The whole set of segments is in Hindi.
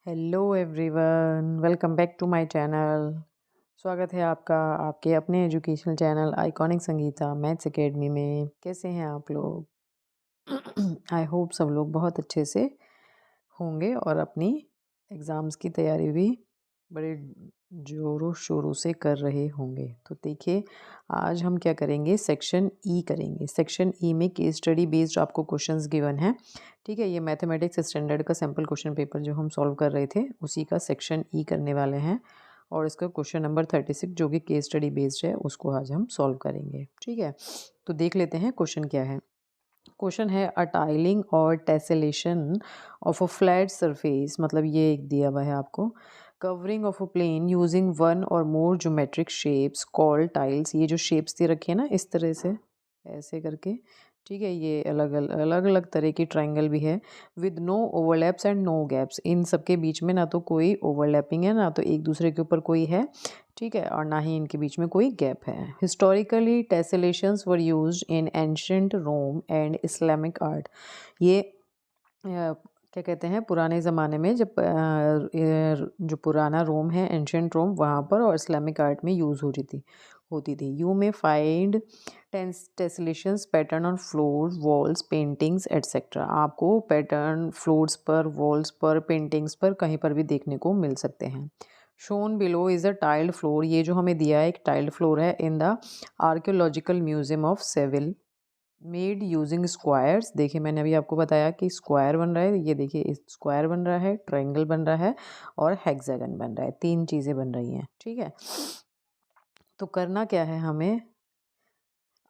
Hello everyone, welcome back to my channel. स्वागत है आपका आपके अपने educational channel iconic Sangeeta maths academy में। कैसे हैं आप लोग? आई होप सब लोग बहुत अच्छे से होंगे और अपनी एग्ज़ाम्स की तैयारी भी बड़े ज़ोरों शोरों से कर रहे होंगे। तो देखिए, आज हम क्या करेंगे, सेक्शन ई करेंगे। सेक्शन ई में केस स्टडी बेस्ड आपको क्वेश्चंस गिवन है। ठीक है, ये मैथमेटिक्स स्टैंडर्ड का सैम्पल क्वेश्चन पेपर जो हम सॉल्व कर रहे थे उसी का सेक्शन ई करने वाले हैं। और इसका क्वेश्चन नंबर 36 जो कि केस स्टडी बेस्ड है उसको आज हम सॉल्व करेंगे। ठीक है, तो देख लेते हैं क्वेश्चन क्या है। क्वेश्चन है अ टाइलिंग और tessellation of a flat surface, मतलब ये एक दिया हुआ है आपको। Covering of a plane using one or more geometric shapes called tiles. ये जो शेप्स दे रखे हैं ना इस तरह से ऐसे करके, ठीक है, ये अलग अलग तरह की ट्राइंगल भी है with no overlaps and no gaps. इन सबके बीच में ना तो कोई ओवरलैपिंग है ना तो एक दूसरे के ऊपर कोई है, ठीक है, और ना ही इनके बीच में कोई गैप है। Historically tessellations were used in ancient Rome and Islamic art. ये क्या कहते हैं, पुराने ज़माने में जब जो पुराना रोम है एंशंट रोम वहाँ पर और इस्लामिक आर्ट में यूज़ होती थी। You may find tessellations pattern on floor walls paintings etcetera. आपको पैटर्न फ्लोर्स पर वॉल्स पर पेंटिंग्स पर कहीं पर भी देखने को मिल सकते हैं। Shown below is a tiled floor. ये जो हमें दिया है एक टाइल्ड फ्लोर है in the archaeological museum of Seville made using squares. देखिए मैंने अभी आपको बताया कि स्क्वायर बन रहा है, ये देखिए स्क्वायर बन रहा है, ट्रायंगल बन रहा है और हेक्सागन बन रहा है। तीन चीज़ें बन रही हैं, ठीक है। तो करना क्या है हमें,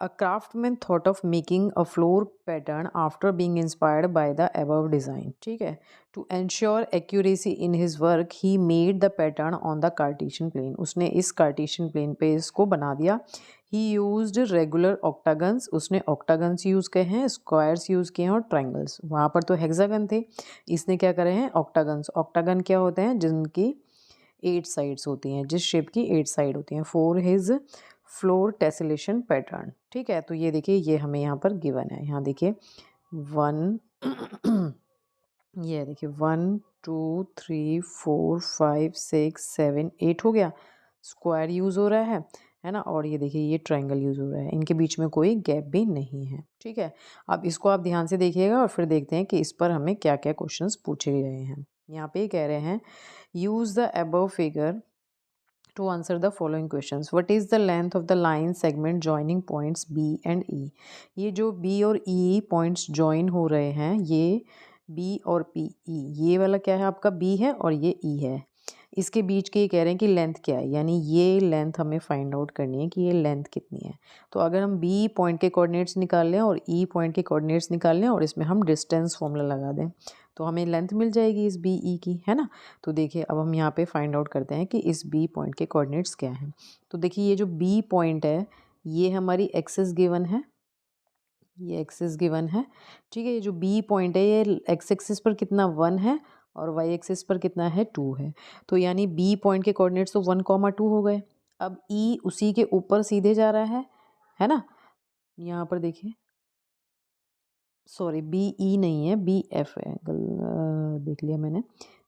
A craftsman thought of making a floor pattern after being inspired by the above design. ठीक है, to ensure accuracy in his work, he made the pattern on the Cartesian plane. उसने इस Cartesian plane पे इसको बना दिया. He used regular octagons. उसने octagons यूज़ किए हैं, squares यूज़ किए हैं और triangles. वहाँ पर तो hexagon थे, इसने क्या करे हैं octagons. octagon क्या होते हैं, जिनकी 8 साइड्स होती हैं, जिस शेप की 8 साइड होती हैं। फॉर हिज फ्लोर टेसलेशन पैटर्न, ठीक है। तो ये देखिए ये हमें यहाँ पर गिवन है, यहाँ देखिए 1 ये देखिए 1 2 3 4 5 6 7 8 हो गया। स्क्वायर यूज़ हो रहा है ना, और ये देखिए ये ट्रायंगल यूज़ हो रहा है, इनके बीच में कोई गैप भी नहीं है, ठीक है। अब इसको आप ध्यान से देखिएगा और फिर देखते हैं कि इस पर हमें क्या क्या क्वेश्चंस पूछे गए हैं। यहाँ पे कह रहे हैं use the above figure to answer the following questions. What is the length of the line segment joining points B and E? ये जो B और E पॉइंट्स ज्वाइन हो रहे हैं, ये B और P E, ये वाला क्या है आपका B है और ये E है। इसके बीच के ये कह रहे हैं कि लेंथ क्या है, यानी ये लेंथ हमें फाइंड आउट करनी है कि ये लेंथ कितनी है। तो अगर हम B पॉइंट के कोऑर्डिनेट्स निकाल लें और E पॉइंट के कोऑर्डिनेट्स निकाल लें और इसमें हम डिस्टेंस फॉर्मूला लगा दें तो हमें लेंथ मिल जाएगी इस बी ई की, है ना। तो देखिए अब हम यहाँ पे फाइंड आउट करते हैं कि इस बी पॉइंट के कोऑर्डिनेट्स क्या हैं। तो देखिए ये जो बी पॉइंट है ये हमारी एक्सिस गिवन है, ये एक्सिस गिवन है, ठीक है। ये जो बी पॉइंट है ये एक्स एक्सिस पर कितना 1 है और वाई एक्सिस पर कितना है 2 है। तो यानी बी पॉइंट के कोऑर्डिनेट्स तो 1, 2 हो गए। अब ई उसी के ऊपर सीधे जा रहा है ना। यहाँ पर देखिए, सॉरी बी ई नहीं है, बी एफ है, देख लिया मैंने,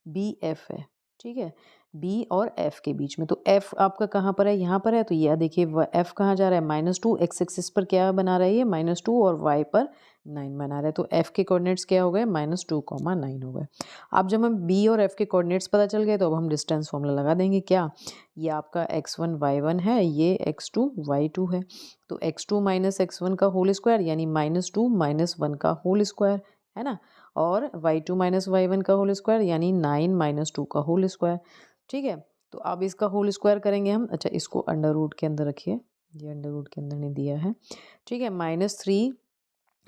बी एफ है, ठीक है। बी और एफ के बीच में, तो एफ आपका कहाँ पर है, यहाँ पर है। तो यह देखिए एफ कहाँ जा रहा है, -2, एक्स एक्सिस पर क्या बना रहा है ये -2 और वाई पर 9 बना रहा है। तो एफ के कोऑर्डिनेट्स क्या हो गए, -2, 9 हो गए। अब जब हम बी और एफ के कोऑर्डिनेट्स पता चल गए तो अब हम डिस्टेंस फॉर्मूला लगा देंगे। क्या, ये आपका x1 y1 है, ये x2 y2 है। तो x2 माइनस x1 का होल स्क्वायर यानी -2 -1 का होल स्क्वायर, है ना। और y2 माइनस y1 का होल स्क्वायर यानी 9 -2 का होल स्क्वायर, ठीक है। तो अब इसका होल स्क्वायर करेंगे हम। अच्छा इसको अंडर रूट के अंदर रखिए, ये अंडर रूट के अंदर नहीं दिया है, ठीक है। -3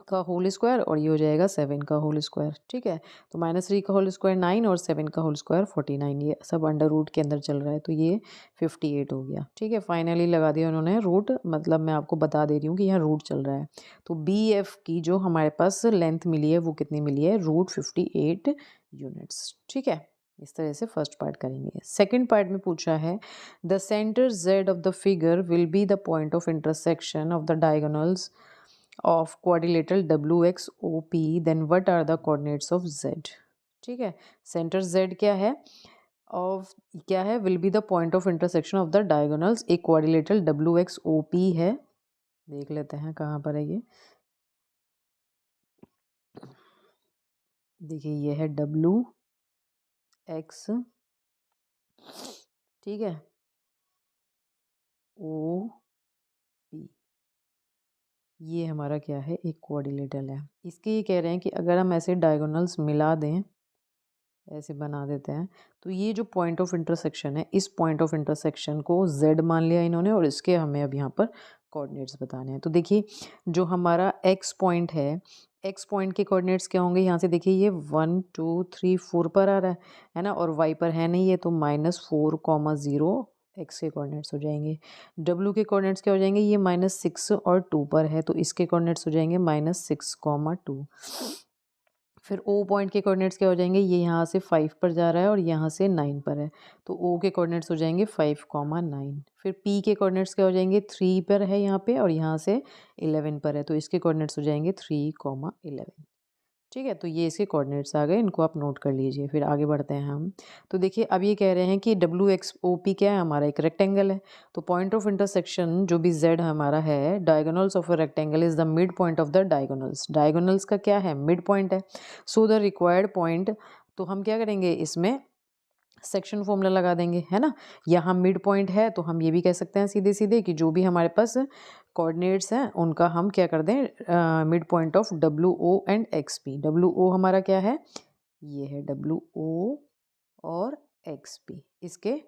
का होल स्क्वायर और ये हो जाएगा 7 का होल स्क्वायर, ठीक है। तो -3 का होल स्क्वायर 9 और 7 का होल स्क्वायर 49, ये सब अंडर रूट के अंदर चल रहा है तो ये 58 हो गया, ठीक है। फाइनली लगा दिया उन्होंने रूट, मतलब मैं आपको बता दे रही हूँ कि यहाँ रूट चल रहा है। तो बी एफ की जो हमारे पास लेंथ मिली है वो कितनी मिली है, √58 यूनिट्स, ठीक है। इस तरह से फर्स्ट पार्ट करेंगे। सेकंड पार्ट में पूछा है the centre z of the figure will be the point of intersection of the diagonals of quadrilateral WXOP, then what are the coordinates of Z? ठीक है। सेंटर Z क्या है, ऑफ क्या है, will be the point of intersection of the diagonals, एक क्वाड्रिलेटरल WXOP है। देख लेते हैं कहाँ पर है ये। देखिए ये है WX, ठीक है, OP, ये हमारा क्या है, एक क्वाड्रिलेटरल है। इसके ये कह रहे हैं कि अगर हम ऐसे डायगोनल्स मिला दें, ऐसे बना देते हैं, तो ये जो पॉइंट ऑफ इंटरसेक्शन है, इस पॉइंट ऑफ इंटरसेक्शन को Z मान लिया इन्होंने और इसके हमें अब यहाँ पर कोऑर्डिनेट्स बताने हैं। तो देखिए जो हमारा X पॉइंट है, X पॉइंट के कोऑर्डिनेट्स क्या होंगे, यहाँ से देखिए ये 1 2 3 4 पर आ रहा है ना, और Y पर है नहीं है, तो -4, 0 X के कोऑर्डिनेट्स हो जाएंगे। W के कोऑर्डिनेट्स क्या हो जाएंगे, ये -6 और 2 पर है, तो इसके कोऑर्डिनेट्स हो जाएंगे -6, 2। फिर O पॉइंट के कोऑर्डिनेट्स क्या हो जाएंगे, ये यहाँ से 5 पर जा रहा है और यहाँ से 9 पर है, तो O के कोऑर्डिनेट्स हो जाएंगे 5, 9। फिर P के कोऑर्डिनेट्स क्या हो जाएंगे, 3 पर है यहाँ पे और यहाँ से 11 पर है, तो इसके कोऑर्डिनेट्स हो जाएंगे 3, 11। ठीक है, तो ये इसके कोऑर्डिनेट्स आ गए, इनको आप नोट कर लीजिए। फिर आगे बढ़ते हैं हम। तो देखिए अब ये कह रहे हैं कि WXOP क्या है, हमारा एक रेक्टेंगल है। तो पॉइंट ऑफ इंटरसेक्शन जो भी Z हमारा है, diagonals of a rectangle is the mid point of the diagonals. Diagonals का क्या है, मिड पॉइंट है। सो द रिक्वायर्ड पॉइंट, तो हम क्या करेंगे, इसमें सेक्शन फॉर्मूला लगा देंगे, है ना। यहाँ मिड पॉइंट है तो हम ये भी कह सकते हैं सीधे सीधे कि जो भी हमारे पास कोऑर्डिनेट्स हैं उनका हम क्या कर दें, mid point of WO and XP। WO हमारा क्या है, ये है WO और XP इसके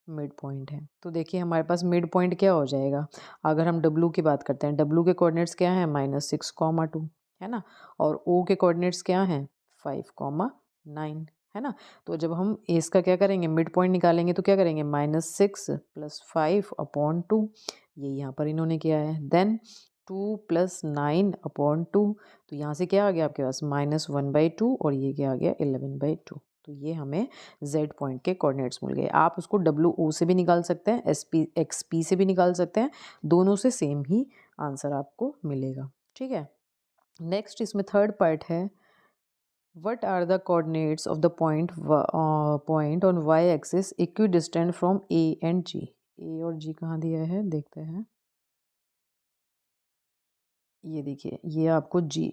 मिड पॉइंट है। तो देखिए हमारे पास मिड पॉइंट क्या हो जाएगा, अगर हम W की बात करते हैं, W के कोऑर्डिनेट्स क्या हैं, -6, 2, है ना, और O के कोऑर्डिनेट्स क्या हैं, 5, 9, है ना। तो जब हम इसका क्या करेंगे, मिड पॉइंट निकालेंगे, तो क्या करेंगे, -6 + 5/2, ये यहाँ पर इन्होंने किया है। देन 2 + 9/2, तो यहाँ से क्या आ गया आपके पास, -1/2 और ये क्या आ गया, 11/2। तो ये हमें Z पॉइंट के कोऑर्डिनेट्स मिल गए। आप उसको WO से भी निकाल सकते हैं, SP XP से भी निकाल सकते हैं, दोनों से सेम ही आंसर आपको मिलेगा। ठीक है, नेक्स्ट इसमें थर्ड पार्ट है, what are the coordinates of the point on y axis equidistant from A and G। A और G कहाँ दिया है, देखते हैं। ये देखिए ये आपको G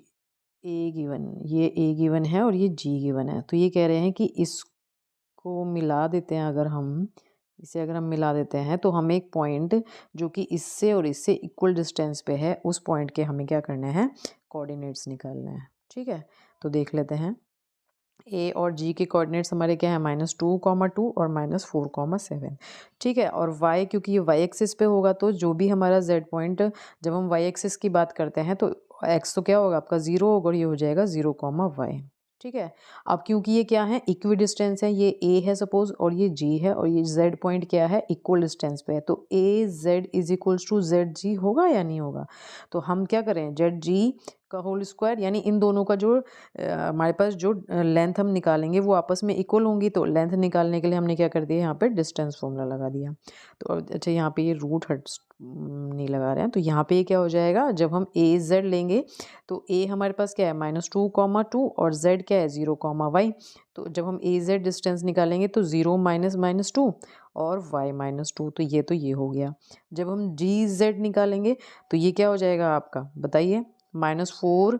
A गिवन, ये A गिवन है और ये G गिवन है। तो ये कह रहे हैं कि इसको मिला देते हैं, अगर हम इसे अगर हम मिला देते हैं तो हमें एक पॉइंट जो कि इससे और इससे इक्वल डिस्टेंस पे है, उस पॉइंट के हमें क्या करना है, कोऑर्डिनेट्स निकालना है। ठीक है, तो देख लेते हैं। ए और जी के कोऑर्डिनेट्स हमारे क्या है, -2, 2 और -4, 7। ठीक है, और वाई, क्योंकि ये वाई एक्सिस पे होगा, तो जो भी हमारा जेड पॉइंट, जब हम वाई एक्सिस की बात करते हैं तो एक्स तो क्या होगा आपका 0 होगा और ये हो जाएगा 0, ठीक है। अब क्योंकि ये क्या है, इक्वी डिस्टेंस है, ये ए है सपोज और ये जी है, और ये जेड पॉइंट क्या है, इक्वल डिस्टेंस पे है, तो A Z is equals to Z G होगा या नहीं होगा। तो हम क्या करें, जेड जी का होल स्क्वायर, यानी इन दोनों का जो हमारे पास जो लेंथ हम निकालेंगे वो आपस में इक्वल होंगी, तो लेंथ निकालने के लिए हमने क्या कर दिया, यहाँ पे डिस्टेंस फॉर्मूला लगा दिया। तो अच्छा यहाँ पे ये रूट हट नहीं लगा रहे हैं, तो यहाँ पे ये क्या हो जाएगा, जब हम ए जेड लेंगे तो ए हमारे पास क्या है, -2, 2 और जेड क्या है, 0, तो जब हम ए जेड डिस्टेंस निकालेंगे तो 0 -2 और y -2, तो ये हो गया। जब हम जी जेड निकालेंगे तो ये क्या हो जाएगा आपका, बताइए, -4,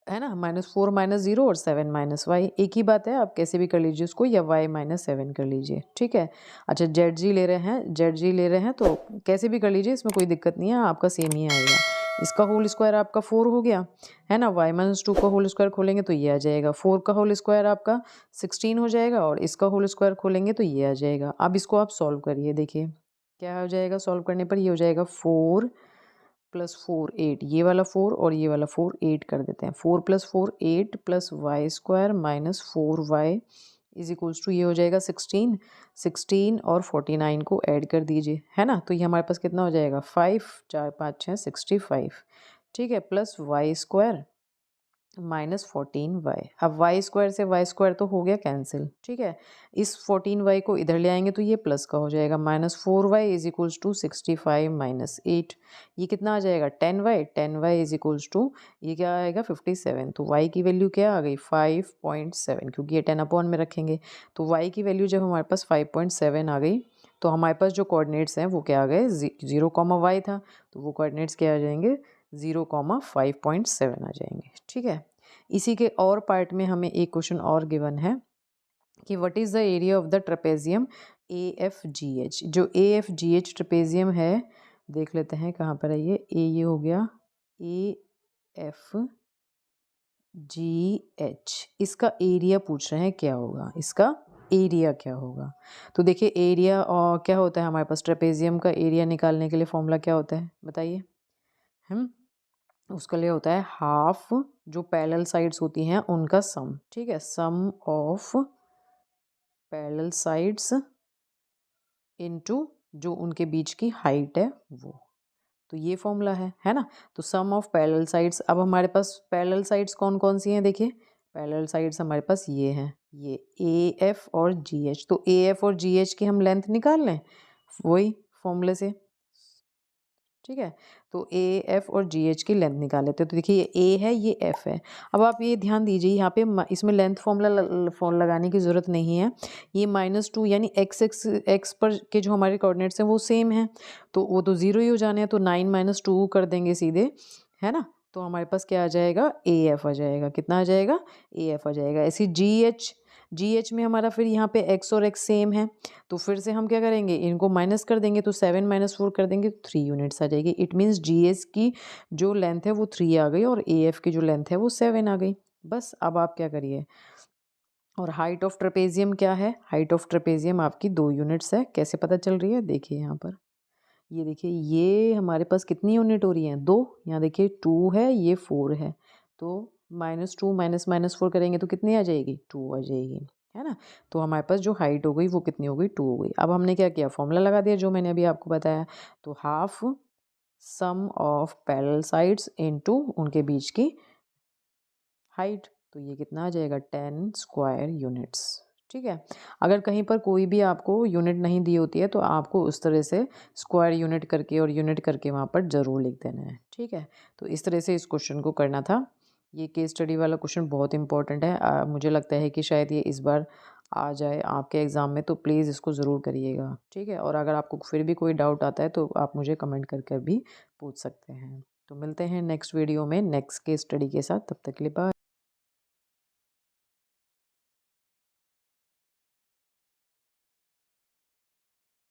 है ना, -4 -0 और 7 -y, एक ही बात है, आप कैसे भी कर लीजिए उसको, या y -7 कर लीजिए। ठीक है, अच्छा जेड जी ले रहे हैं तो कैसे भी कर लीजिए, इसमें कोई दिक्कत नहीं है, आपका सेम ही आएगा। इसका होल स्क्वायर आपका 4 हो गया, है ना, y-2 का होल स्क्वायर खोलेंगे तो ये आ जाएगा, 4 का होल स्क्वायर आपका 16 हो जाएगा और इसका होल स्क्वायर खोलेंगे तो ये आ जाएगा। अब इसको आप सॉल्व करिए, देखिए क्या हो जाएगा, सॉल्व करने पर ये हो जाएगा 4 + 4 8, ये वाला 4 और ये वाला 4 8 कर देते हैं, 4 + 4 8 + y² - 4y is equals to, ये हो जाएगा 16, 16 और 49 को ऐड कर दीजिए, है ना, तो ये हमारे पास कितना हो जाएगा, 5 4 5 6 65। ठीक है, +y², -14y। अब वाई स्क्वायर से वाई स्क्वायर तो हो गया कैंसिल, ठीक है। इस 14y को इधर ले आएंगे तो ये प्लस का हो जाएगा, -4y इज इक्वल्स टू 65 -8। ये कितना आ जाएगा 10y, 10y is equals to ये क्या आएगा 57। तो y की वैल्यू क्या आ गई 5.7, क्योंकि ये 10 अपॉन में रखेंगे। तो y की वैल्यू जब हमारे पास 5.7 आ गई तो हमारे पास जो कोऑर्डिनेट्स हैं वो क्या आ गए 0, था, तो वो कोऑर्डिनेट्स क्या आ जाएंगे 0, 5.7 आ जाएंगे, ठीक है। इसी के और पार्ट में हमें एक क्वेश्चन और गिवन है कि what is the area of the trapezium AFGH। जो AFGH ट्रेपेजियम है, देख लेते हैं कहाँ पर है ये हो गया AFGH। इसका एरिया पूछ रहे हैं क्या होगा, इसका एरिया क्या होगा। तो देखिए एरिया और क्या होता है हमारे पास, ट्रेपेजियम का एरिया निकालने के लिए फॉर्मूला क्या होता है बताइए। हम उसके लिए होता है हाफ जो पैरेलल साइड्स होती हैं उनका सम, ठीक है, सम ऑफ पैरेलल साइड्स इनटू जो उनके बीच की हाइट है वो। तो ये फॉर्मूला है ना। तो सम ऑफ पैरेलल साइड्स, अब हमारे पास पैरेलल साइड्स कौन कौन सी हैं देखिए। पैरेलल साइड्स हमारे पास ये हैं, ये AF और GH। तो AF और GH की हम लेंथ निकाल लें वही फॉर्मूले से, ठीक है। तो AF और GH की लेंथ निकाल लेते हैं। तो देखिए ये A है, ये F है। अब आप ये ध्यान दीजिए यहाँ पे इसमें लेंथ फॉर्मूला लगाने की ज़रूरत नहीं है। ये -2 यानी x पर के जो हमारे कोऑर्डिनेट्स हैं वो सेम हैं, तो वो तो 0 ही हो जाने हैं। तो 9 - 2 कर देंगे सीधे, है ना। तो हमारे पास क्या आ जाएगा AF आ जाएगा। कितना आ जाएगा AF आ जाएगा। ऐसे GH में हमारा फिर यहाँ पे x और x सेम है, तो फिर से हम क्या करेंगे इनको माइनस कर देंगे। तो 7 - 4 कर देंगे तो 3 यूनिट्स आ जाएगी। इट मीन्स GH की जो लेंथ है वो 3 आ गई और AF की जो लेंथ है वो 7 आ गई। बस अब आप क्या करिए। और हाइट ऑफ ट्रेपेजियम क्या है, हाइट ऑफ ट्रेपेजियम आपकी 2 यूनिट्स है। कैसे पता चल रही है देखिए यहाँ पर, ये देखिए ये हमारे पास कितनी यूनिट हो रही हैं 2, यहाँ देखिए 2 है, ये 4 है। तो -2 -4 करेंगे तो कितनी आ जाएगी 2 आ जाएगी, है ना। तो हमारे पास जो हाइट हो गई वो कितनी हो गई 2 हो गई। अब हमने क्या किया फॉर्मूला लगा दिया जो मैंने अभी आपको बताया। तो half sum of parallel sides into उनके बीच की हाइट, तो ये कितना आ जाएगा 10 स्क्वायर यूनिट्स, ठीक है। अगर कहीं पर कोई भी आपको यूनिट नहीं दी होती है तो आपको उस तरह से स्क्वायर यूनिट करके और यूनिट करके वहाँ पर ज़रूर लिख देना है, ठीक है। तो इस तरह से इस क्वेश्चन को करना था। ये केस स्टडी वाला क्वेश्चन बहुत इंपॉर्टेंट है। मुझे लगता है कि शायद ये इस बार आ जाए आपके एग्ज़ाम में, तो प्लीज़ इसको ज़रूर करिएगा, ठीक है। और अगर आपको फिर भी कोई डाउट आता है तो आप मुझे कमेंट करके भी पूछ सकते हैं। तो मिलते हैं नेक्स्ट वीडियो में नेक्स्ट केस स्टडी के साथ, तब तक के लिए बाय।